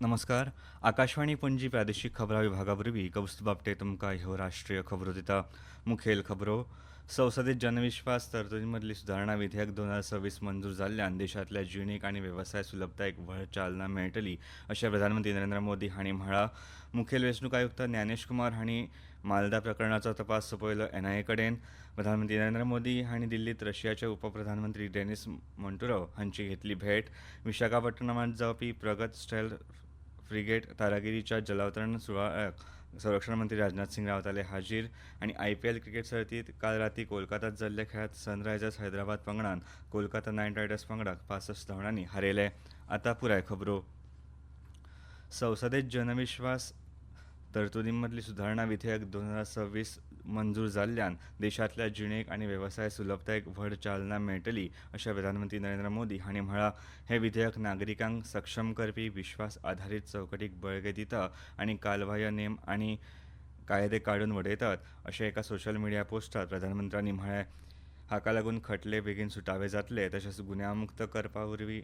नमस्कार. आकाशवाणी पणजी प्रादेशीक खबरां विभागावरवीं कौस्तुभ आपटे तुमकां ह्यो राष्ट्रीय खबरो दिता. मुखेल खबरो. संसदेत जनविश्वास तरतुदींमदली सुदारणा विधेयक 2026 मंजूर जाल्ल्यान देशांतल्या जिणेक आनी वेवसाय सुलभतायेक व्हड चालना मेळटली अशें प्रधानमंत्री नरेंद्र मोदी हांणी म्हळां. मुखेल वेंचणूक आयुक्त ज्ञानेश कुमार हांणी मालदा प्रकरणाचो तपास सोपयलो एनआयए कडेन. प्रधानमंत्री नरेंद्र मोदी हांणी दिल्लींत रशियाचे उपप्रधानमंत्री डेनिस मोंटुरोव हांची घेतली भेट. विशाखापट्टणमांत जावपी प्रगत स्टेल्थ फ्रिगेट तारागिरीच्या जलावतरण सुवाळ्याक संरक्षण मंत्री राजनाथ सिंग रावताले हाजीर. आनी आयपीएल क्रिकेट सर्तींत काल रातीं कोलकातात जाल्ल्या खेळांत सनरायझर्स हैदराबाद पंगडान कोलकाता नायट रायडर्स पंगडाक 65 धांवड्यांनी हारयले. आतां पुराय खबरो. संसदेत जनविश्वास तरतुदींमदली सुदारणा विधेयक 2026 मंजूर जाल्ल्यान देशांतल्या जिणेक आनी वेवसाय सुलभतायेक व्हड चालना मेळटली अशें प्रधानमंत्री नरेंद्र मोदी हांणी म्हळां. हें विधेयक नागरिकांक सक्षम करपी विश्वास आधारीत चौकटीक बळगें दिता आनी कालबाह्य नेम आनी कायदे काडून उडयतात अशें एका सोशल मिडिया पोस्टांत प्रधानमंत्र्यांनी म्हळें. हाका लागून खटले बेगीन सुटावे जातले तशेंच गुन्यांमुक्त करपा वरवीं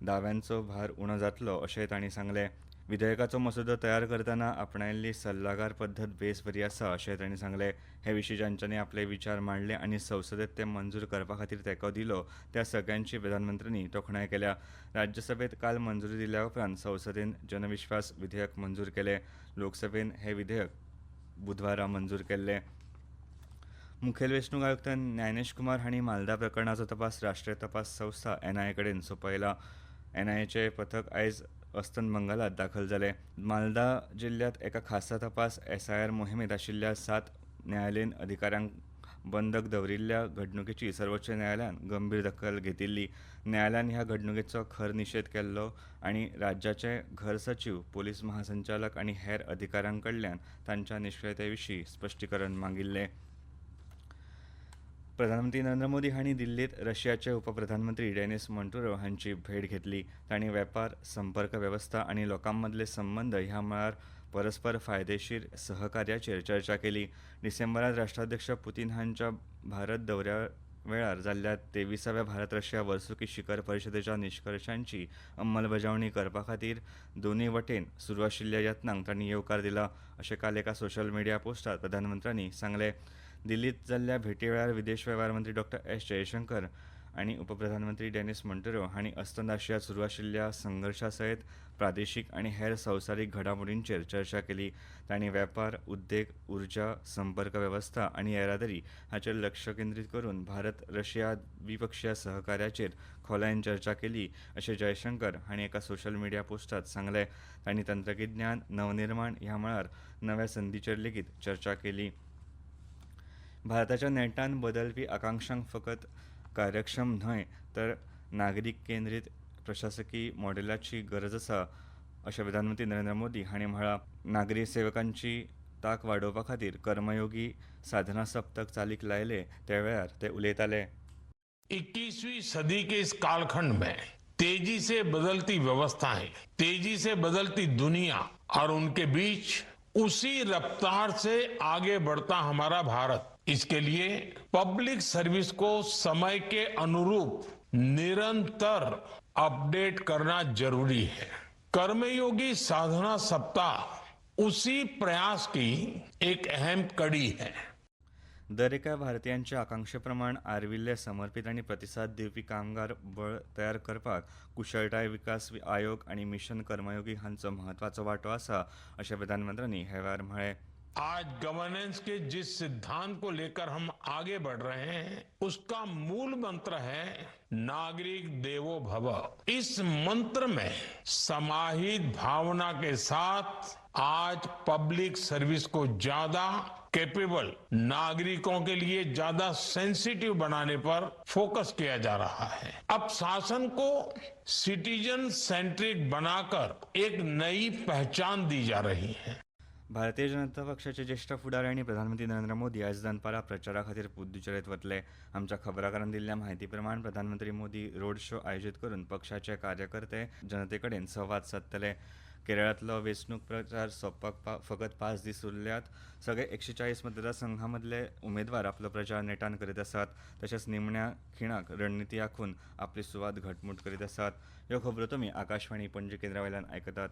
दाव्यांचो भार उणो जातलो अशेंय तांणी सांगलें. विधेयकाचो मसुदो तयार करतना आपणायिल्ली सल्लागार पद्दत बेस बरी आसा अशेंय तांणी सांगलें. हे विशीं जांच्यांनी आपले विचार मांडले आनी संसदेत ते मंजूर करपा खातीर तेंको दिलो त्या सगळ्यांची प्रधानमंत्र्यांनी तोखणाय केल्या. राज्यसभेत काल मंजुरी दिल्या उपरांत संसदेन जनविश्वास विधेयक मंजूर केलें. लोकसभेन हें विधेयक बुधवारा मंजूर केल्लें. मुखेल वेंचणूक आयुक्त ज्ञानेश कुमार हांणी मालदा प्रकरणाचो तपास राष्ट्रीय तपास संस्था एनआयए कडेन सोपयला. एनआयएचें पथक आयज अस्तंत बंगालात दाखल जालें. मालदा जिल्ल्यांत एका खासा तपास एसआयआर मोहिमेंत आशिल्ल्या 7 न्यायालयीन अधिकाऱ्यांक बंदक दवरिल्ल्या घडणुकेची सर्वोच्च न्यायालयान गंभीर दखल घेतिल्ली. न्यायालयान ह्या घडणुकेचो खर निशेध केल्लो आनी राज्याचे घर सचीव, पोलीस महासंचालक आनी हेर अधिकाऱ्यां कडल्यान तांच्या निश्क्रियते विशीं स्पश्टीकरण मागिल्लें. प्रधानमंत्री नरेंद्र मोदी हांणी दिल्लींत रशियाचे उपप्रधानमंत्री डेनिस मोंटुरोव हांची भेट घेतली. तांणी वेपार, संपर्क वेवस्था आनी लोकांमदले संबंद ह्या मळार परस्पर फायदेशीर सहकार्याचेर चर्चा केली. डिसेंबरांत राष्ट्राध्यक्ष पुतीन हांच्या भारत दौऱ्या वेळार जाल्ल्या 23व्या भारत रशिया वर्सुकी शिखर परिशदेच्या निश्कर्शांची अंमलबजावणी करपा खातीर दोनूय वटेन सुरू आशिल्ल्या यत्नांक तांणी येवकार दिला अशें काल एका सोशल मिडिया पोस्टांत प्रधानमंत्र्यांनी सांगलें. दिल्लींत जाल्ल्या भेटे वेळार विदेश वेव्हार मंत्री डॉ एस जयशंकर आनी उपप्रधानमंत्री डेनिस मोंटुरोव हांणी अस्तंत आशियांत सुरू आशिल्ल्या संघर्शा सयत प्रादेशीक आनी हेर संवसारीक घडामोडींचेर चर्चा केली. तांणी वेपार, उद्देग, उर्जा, संपर्क वेवस्था आनी येरादारी हाचेर लक्ष केंद्रीत करून भारत रशिया द्विपक्षीय सहकार्याचेर खोलायेन चर्चा केली अशें जयशंकर हांणी एका सोशल मिडिया पोस्टांत सांगलें. तांणी तंत्रगिन्यान, नवनिर्माण ह्या मळार नव्या संदींचेर लेगीत चर्चा केली. भारताच्या नेटान बदलपी आकांक्षांक फकत कार्यक्षम न्हय तर नागरीक केंद्रीत प्रशासकी मॉडेलाची गरज आसा अशें प्रधानमंत्री नरेंद्र मोदी हांणी म्हळां. नागरी सेवकांची तांक वाडोवपा खातीर कर्मयोगी साधना सप्तक चालीक लायले त्या वेळार ते उलयताले. 21वीं सदी के इस कालखंड में तेजी से बदलती व्यवस्थाएं, तेजी से बदलती दुनिया और उनके बीच उसी रफ्तार से आगे बढ़ता हमारा भारत, इसके लिए पब्लिक सर्विस को समय के अनुरूप निरंतर अपडेट करना जरूरी है. कर्मयोगी साधना सप्ताह उसी प्रयास की एक अहम कड़ी है. दर एका भारतीयांच्या आकांक्षेप्रमाण आर्विल्ले समर्पित आनी प्रतिसाद दिवपी कामगार बळ तयार करपाक कुशळटाय विकास आयोग आनी मिशन कर्मयोगी हांचो म्हत्वाचो वांटो आसा अशें प्रधानमंत्र्यांनी ह्या वेळार म्हळें. आज गवर्नेंस के जिस सिद्धांत को लेकर हम आगे बढ़ रहे हैं उसका मूल मंत्र है नागरिक देवो भव. इस मंत्र में समाहित भावना के साथ आज पब्लिक सर्विस को ज्यादा कैपेबल, नागरिकों के लिए ज्यादा सेंसिटिव बनाने पर फोकस किया जा रहा है. अब शासन को सिटीजन सेंट्रिक बनाकर एक नई पहचान दी जा रही है. भारतीय जनता पक्षाचे ज्येष्ठ फुडारी आनी प्रधानमंत्री नरेंद्र मोदी आयज दनपारां प्रचारा खातीर पुद्दुचेरीत वतले. आमच्या खबराकारान दिल्ल्या म्हायती प्रमाण प्रधानमंत्री मोदी रोड शो आयोजीत करून पक्षाचे कार्यकर्ते जनते कडेन संवाद सादतले. केरळांतलो वेंचणूक प्रचार सोंपपाक फकत 5 दीस उरल्यात. सगळे 140 मतदारसंघां मदले उमेदवार आपलो प्रचार नेटान करीत आसात. तशेंच निमण्या खिणाक रणनिती आंखून आपली सुवात घटमूट करीत आसात. ह्यो खबरो तुमी आकाशवाणी पणजी केंद्रा वयल्यान आयकतात.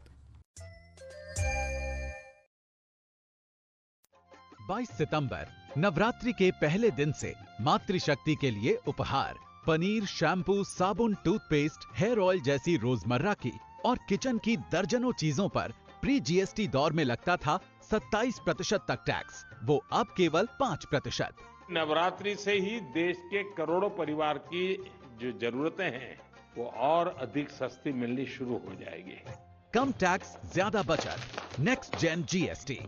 22 सितंबर नवरात्रि के पहले दिन से मातृशक्ति के लिए उपहार पनीर, शैम्पू, साबुन, टूथपेस्ट, हेयर ऑयल जैसी रोजमर्रा की और किचन की दर्जनों चीजों पर प्री जीएसटी दौर में लगता था 27% तक टैक्स, वो अब केवल 5%। नवरात्रि से ही देश के करोड़ों परिवार की जो जरूरतें हैं वो और अधिक सस्ती मिलनी शुरू हो जाएगी। कम टैक्स, ज्यादा बचत, नेक्स्ट जेन जीएसटी।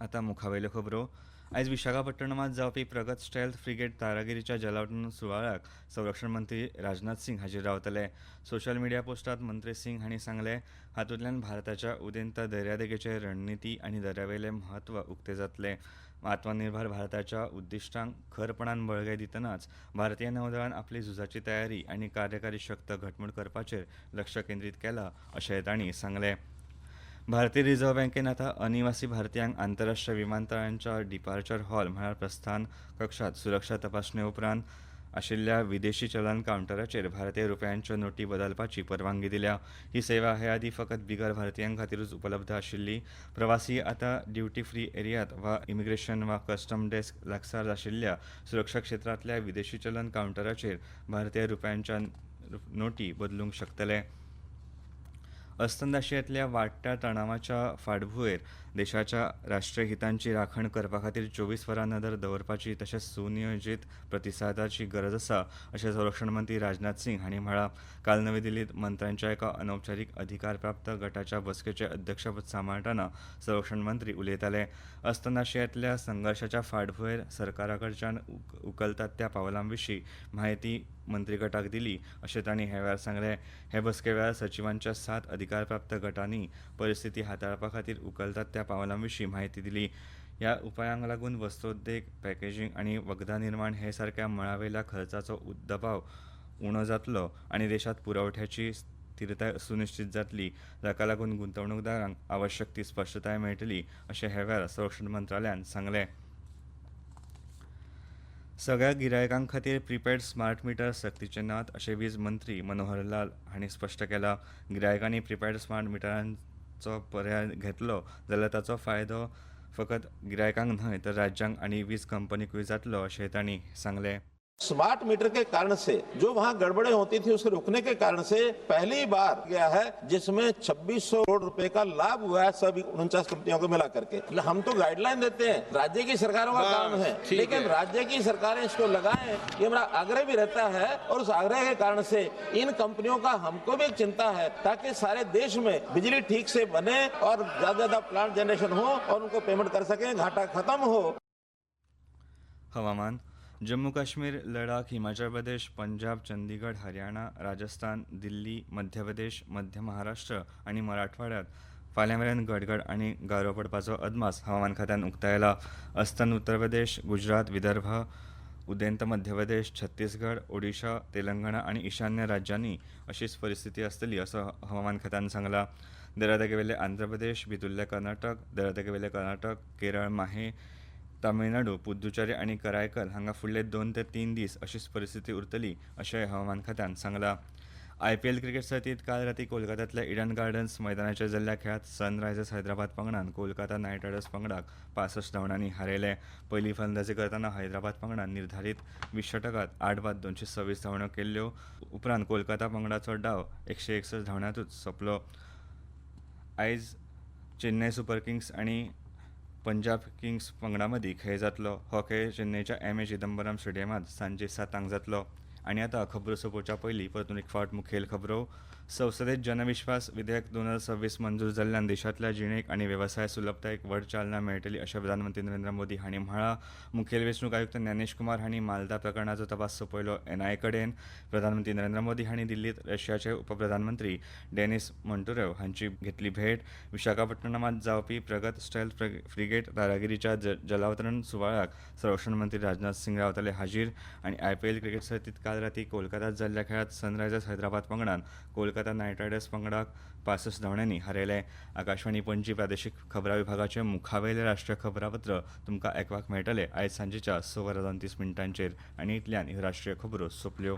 आता मुखावेल्यो खबरो. आयज विशाखापट्टणमात जावपी प्रगत स्टेल्थ फ्रिगेट तारागिरीच्या जलावतरण सुवाळ्याक संरक्षण मंत्री राजनाथ सिंग हाजीर रावतले. सोशल मिडिया पोस्टात मंत्री सिंग हांणी सांगले, हातूंतल्यान भारताच्या उदेंत दर्यादेगेचे रणनीती आनी दर्यावेले म्हत्व उक्ते जातले. आत्मनिर्भर भारताच्या उद्दिश्टांक खरपणान बळगें दितनाच भारतीय नौदळान आपली झुजाची तयारी आनी कार्यकारी शक्त घटमूट करपाचेर लक्ष केंद्रीत केलां अशेंय तांणी सांगलें. भारतीय रिझर्व्ह बँकेन आतां अनिवासी भारतीयांक आंतरराष्ट्रीय विमानतळांच्या डिपार्चर हॉल म्हळ्यार प्रस्थान कक्षात सुरक्षा तपासणे उपरांत आशिल्ल्या विदेशी चलन कावंटराचेर भारतीय रुपयांच्यो नोटी बदलपाची परवानगी दिल्या. ही सेवा हे आदी फकत बिगर भारतीयां खातीरच उपलब्ध आशिल्ली. प्रवासी आतां ड्युटी फ्री एरियांत वा इमिग्रेशन वा कस्टम डेस्क लागसार आशिल्ल्या सुरक्षा क्षेत्रांतल्या विदेशी चलन कावंटराचेर भारतीय रुपयांच्या नोटी बदलूंक शकतले. अस्तंत आशियांतल्या वाडट्या तणावाच्या फाटभुंयेर देशाच्या राष्ट्रीय हितांची राखण करपा खातीर 24 वरां नदर दवरपाची तशेंच सुनियोजीत प्रतिसादाची गरज आसा अशें संरक्षण मंत्री राजनाथ सिंग हांणी म्हळां. काल नवी दिल्लींत मंत्र्यांच्या एका अनौपचारीक अधिकारप्राप्त गटाच्या बसकेचें अध्यक्षपद सांबाळटना संरक्षण मंत्री उलयताले. अस्तंत आशियांतल्या संघर्शाच्या फाटभुंयेर सरकारा कडच्यान उखलतात त्या पावलां विशीं म्हायती मंत्रीगटाक दिली अशें तांणी ह्या वेळार सांगलें. हे बसके वेळार सचिवांच्या 7 अधिकारप्राप्त गटांनी परिस्थिती हाताळपा खातीर उखलतात त्या पावलां विशीं म्हायती दिली. ह्या उपायांक लागून वस्त्रोद्देग, पॅकेजींग आनी वखदां निर्माण हे सारक्या मळावेल्या खर्चाचो दबाव उणो जातलो आनी देशांत पुरवठ्याची स्थिरताय सुनिश्चित जातली, जाका लागून गुंतवणूकदारांक आवश्यक ती स्पश्टताय मेळटली अशें ह्या वेळार संरक्षण मंत्रालयान सांगलें. सगळ्या गिरायकां खातीर प्रीपेड स्मार्ट मिटर सक्तीचे नात अशें वीज मंत्री मनोहर लाल हांणी स्पश्ट केलां. गिरायकांनी प्रीपेड स्मार्ट मिटरांचो पर्याय घेतलो जाल्यार ताचो फायदो फकत गिरायकांक न्हय तर राज्यांक आनी वीज कंपनीकूय जातलो अशें तांणी सांगलें. स्मार्ट मीटर के कारण से जो वहाँ गड़बड़े होती थी उसे रोकने के कारण से पहली बार गया है जिसमें 2600 करोड़ रुपए का लाभ हुआ है सभी 49 कंपनियों को मिला करके. हम तो गाइडलाइन देते हैं, राज्य की सरकारों का काम है, लेकिन राज्य की सरकारें इसको लगाएं, ये हमारा आग्रह भी रहता है. और उस आग्रह के कारण से इन कंपनियों का हमको भी एक चिंता है ताकि सारे देश में बिजली ठीक से बने और ज्यादा प्लांट जनरेशन हो और उनको पेमेंट कर सकें, घाटा खत्म हो. हवामान. जम्मू काश्मीर, लडाख, हिमाचल प्रदेश, पंजाब, चंदीगड, हरियाणा, राजस्थान, दिल्ली, मध्य प्रदेश, मध्य महाराष्ट्र आनी मराठवाड्यात फाल्यां मेरेन गडगड आनी गारो पडपाचो अदमास हवामान खात्यान उक्तायला. अस्तंत उत्तर प्रदेश, गुजरात, विदर्भ, उदेंत मध्य प्रदेश, छत्तीसगड, ओडिशा, तेलंगणा आनी ईशान्य राज्यांनी अशीच परिस्थिती आसतली असो हवामान खात्यान सांगला. दर्यादेगेवेले आंध्र प्रदेश, भितुरले कर्नाटक, दर्यादेगेवेले कर्नाटक, केरळ, माहे, तामिळनाडू, पुद्दुचेरी आनी करायकल हांगा फुडले 2 ते 3 दीस अशीच परिस्थिती उरतली अशेंय हवामान खात्यान सांगला. IPL क्रिकेट सर्तींत काल रातीं कोलकात्यांतल्या इडन गार्डन्स मैदानाचेर जाल्ल्या खेळांत सनरायझर्स हैदराबाद पंगडान कोलकाता नायट रायडर्स पंगडाक 65 धांवड्यांनी हारयले. पयली फलंदाजी करतना हैदराबाद पंगडान निर्धारीत 20 षटकांत 8 बाद 226 धांवड्यो केल्ल्यो. उपरांत कोलकाता पंगडाचो डाव 161 धांवड्यांतूच सोंपलो. आयज चेन्नय सुपर किंग्स आनी पंजाब किंग्स पंगडा मदीं खेळ जातलो. हो खेळ चेन्नयच्या M.A. चिदंबरम स्टेडियमांत सांजे 7 जातलो. आनी आतां खबरो सोंपोवच्या पयलीं परतून एक फावट मुखेल खबरो. संसदेत जनविश्वास विधेयक 2026 मंजूर जाल्ल्यान देशांतल्या जिणेक आनी वेवसाय सुलभतायेक व्हड चालना मेळटली अशें प्रधानमंत्री नरेंद्र मोदी हांणी म्हळां. मुखेल वेंचणूक आयुक्त ज्ञानेश कुमार हांणी मालदा प्रकरणाचो तपास सोंपयलो NIA कडेन. प्रधानमंत्री नरेंद्र मोदी हांणी दिल्लींत रशियाचे उपप्रधानमंत्री डेनिस मोंटुरेव हांची घेतली भेट. विशाखापट्टणमात जावपी प्रगत स्टेल्थ फ्रिगेट तारागिरीच्या जलावतरण सुवाळ्याक संरक्षण मंत्री राजनाथ सिंग रावतले हाजीर. आनी IPL क्रिकेट सर्तींत काल रातीं कोलकात्यांत जाल्ल्या खेळांत सनरायझर्स हैदराबाद पंगडान कोलकाता नायट रायडर्स पंगडाक 65 धांवड्यांनी हारयले. आकाशवाणी पणजी प्रादेशीक खबरां विभागाचें मुखावेलें राष्ट्रीय खबरापत्र तुमकां आयकपाक मेळटलें आयज सांजेच्या 6:29 आनी इतल्यान ह्यो राष्ट्रीय खबरो सोंपल्यो.